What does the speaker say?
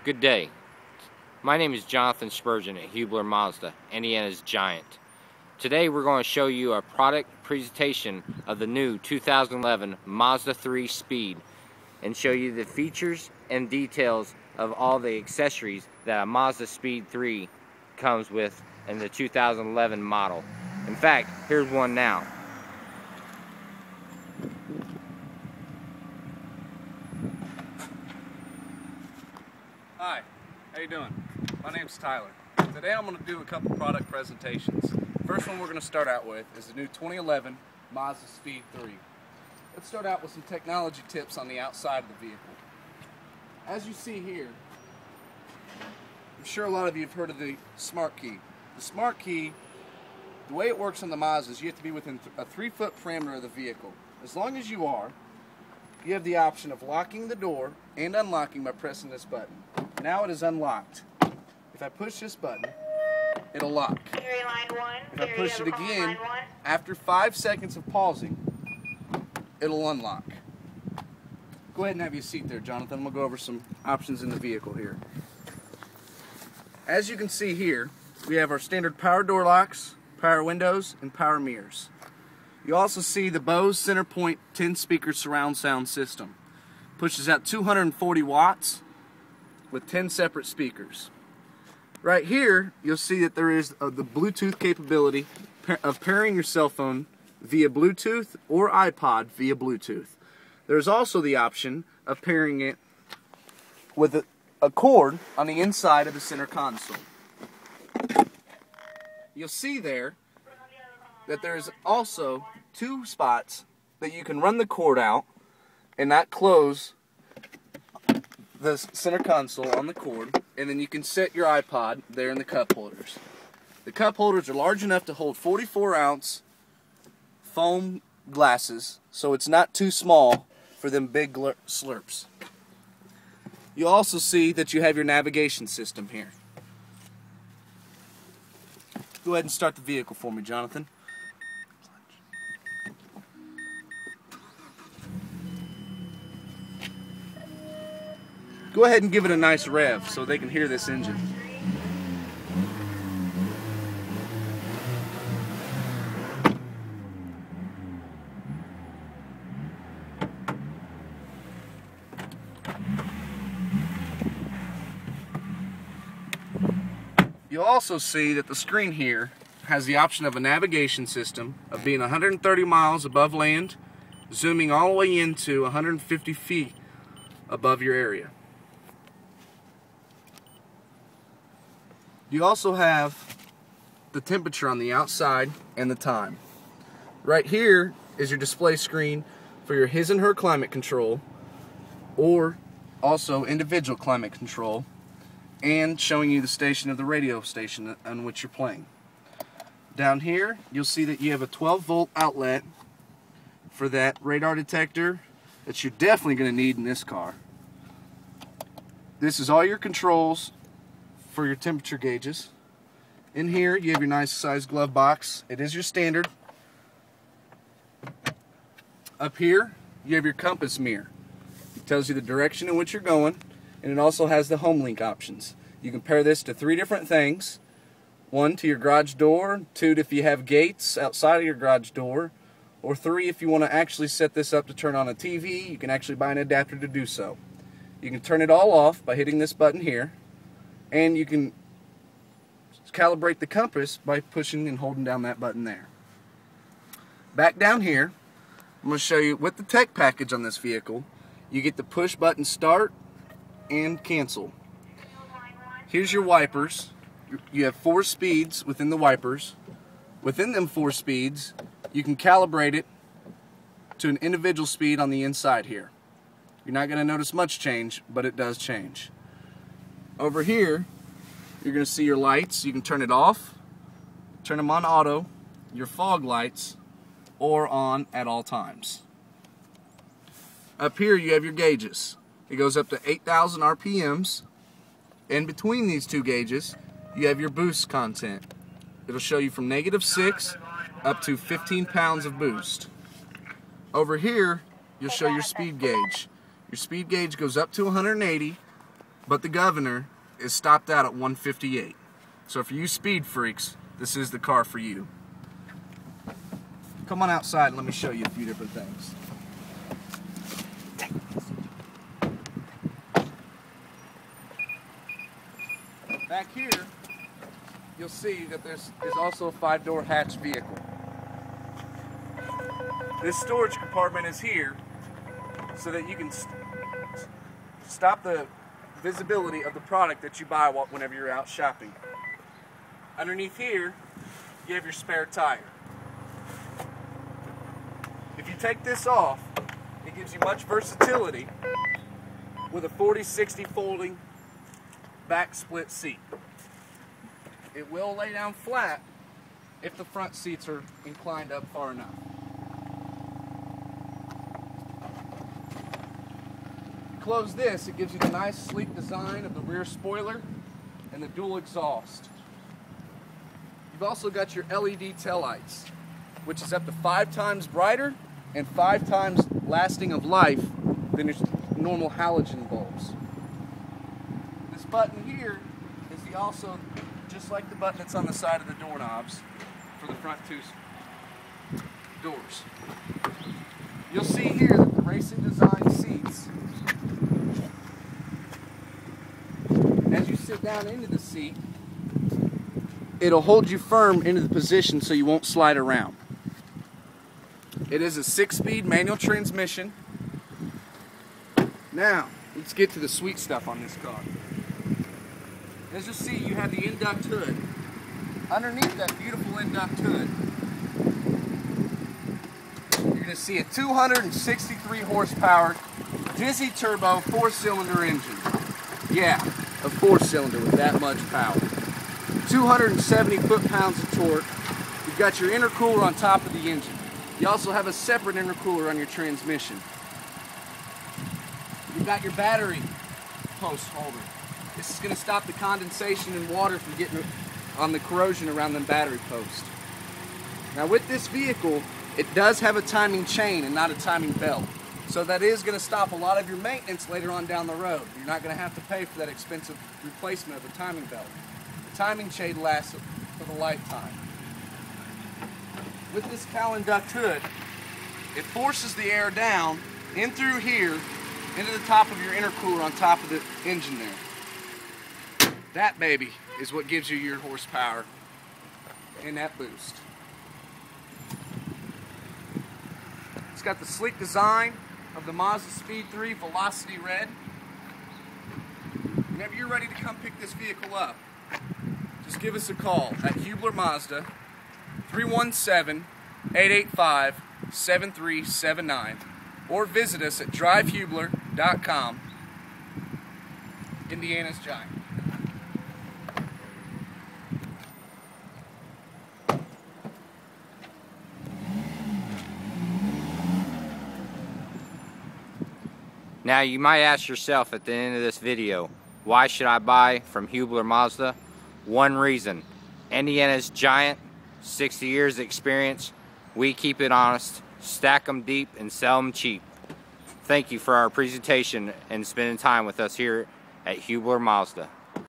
Good day. My name is Jonathan Spurgeon at Hubler Mazda, Indiana's giant. Today we're going to show you a product presentation of the new 2011 Mazda 3 Speed and show you the features and details of all the accessories that a Mazda Speed 3 comes with in the 2011 model. In fact, here's one now. Hi, how you doing? My name's Tyler. Today I'm going to do a couple product presentations. First one we're going to start out with is the new 2011 Mazda Speed 3. Let's start out with some technology tips on the outside of the vehicle. As you see here, I'm sure a lot of you have heard of the Smart Key. The Smart Key, the way it works on the Mazda is you have to be within a 3-foot parameter of the vehicle. As long as you are, you have the option of locking the door and unlocking by pressing this button. Now it is unlocked. If I push this button, it'll lock. If I push it again, after 5 seconds of pausing, it'll unlock. Go ahead and have your seat there, Jonathan. I'm going to go over some options in the vehicle here. As you can see here, we have our standard power door locks, power windows, and power mirrors. You also see the Bose Centerpoint 10-speaker surround sound system. Pushes out 240 watts with 10 separate speakers. Right here, you'll see that there is the Bluetooth capability of pairing your cell phone via Bluetooth or iPod via Bluetooth. There's also the option of pairing it with a cord on the inside of the center console. You'll see there that there's also 2 spots that you can run the cord out and not close the center console on the cord, and then you can set your iPod there in the cup holders. The cup holders are large enough to hold 44-ounce foam glasses, so it's not too small for them big slurps. You also see that you have your navigation system here. Go ahead and start the vehicle for me, Jonathan. Go ahead and give it a nice rev so they can hear this engine. You'll also see that the screen here has the option of a navigation system of being 130 miles above land, zooming all the way into 150 feet above your area. You also have the temperature on the outside and the time. Right here is your display screen for your his and her climate control, or also individual climate control, and showing you the station of the radio station on which you're playing. Down here, you'll see that you have a 12-volt outlet for that radar detector that you're definitely going to need in this car. This is all your controls for your temperature gauges. In here, you have your nice size glove box. It is your standard. Up here, you have your compass mirror. It tells you the direction in which you're going, and it also has the home link options. You can pair this to 3 different things. 1 to your garage door, 2 if you have gates outside of your garage door, or 3 if you want to actually set this up to turn on a TV. You can actually buy an adapter to do so. You can turn it all off by hitting this button here, and you can calibrate the compass by pushing and holding down that button there. Back down here, I'm going to show you with the tech package on this vehicle, you get the push button start and cancel. Here's your wipers. You have 4 speeds within the wipers. Within them 4 speeds, you can calibrate it to an individual speed on the inside here. You're not going to notice much change, but it does change. Over here, you're going to see your lights. You can turn it off, turn them on auto, your fog lights, or on at all times. Up here, you have your gauges. It goes up to 8,000 RPMs. In between these 2 gauges, you have your boost content. It'll show you from -6 up to 15 pounds of boost. Over here, you'll show your speed gauge. Your speed gauge goes up to 180 but the governor is stopped out at 158. So for you speed freaks, this is the car for you. Come on outside and let me show you a few different things. Back here, you'll see that there's also a 5-door hatch vehicle. This storage compartment is here so that you can stop the visibility of the product that you buy whenever you're out shopping. Underneath here, you have your spare tire. If you take this off, it gives you much versatility with a 40-60 folding back split seat. It will lay down flat if the front seats are inclined up far enough. Close this, it gives you the nice sleek design of the rear spoiler and the dual exhaust. You've also got your LED taillights, which is up to 5 times brighter and 5 times lasting of life than your normal halogen bulbs. This button here is also just like the button that's on the side of the doorknobs for the front 2 doors. You'll see here that the racing design seats, as you sit down into the seat, it'll hold you firm into the position so you won't slide around. It is a 6-speed manual transmission. Now, let's get to the sweet stuff on this car. As you'll see, you have the induct hood. Underneath that beautiful induct hood, you're going to see a 263 horsepower Dizzy turbo 4-cylinder engine. Yeah, a 4-cylinder with that much power. 270 foot-pounds of torque. You've got your intercooler on top of the engine. You also have a separate intercooler on your transmission. You've got your battery post holder. This is going to stop the condensation and water from getting on the corrosion around the battery post. Now with this vehicle, it does have a timing chain and not a timing belt. So that is going to stop a lot of your maintenance later on down the road. You're not going to have to pay for that expensive replacement of the timing belt. The timing chain lasts for the lifetime. With this cowl induct hood, it forces the air down in through here into the top of your intercooler on top of the engine there. That baby is what gives you your horsepower and that boost. It's got the sleek design of the Mazda Speed 3 Velocity Red. Whenever you're ready to come pick this vehicle up, just give us a call at Hubler Mazda, 317-885-7379, or visit us at drivehubler.com. Indiana's Giant. Now you might ask yourself at the end of this video, why should I buy from Hubler Mazda? One reason: Indiana's Giant, 60 years experience. We keep it honest, stack them deep, and sell them cheap. Thank you for our presentation and spending time with us here at Hubler Mazda.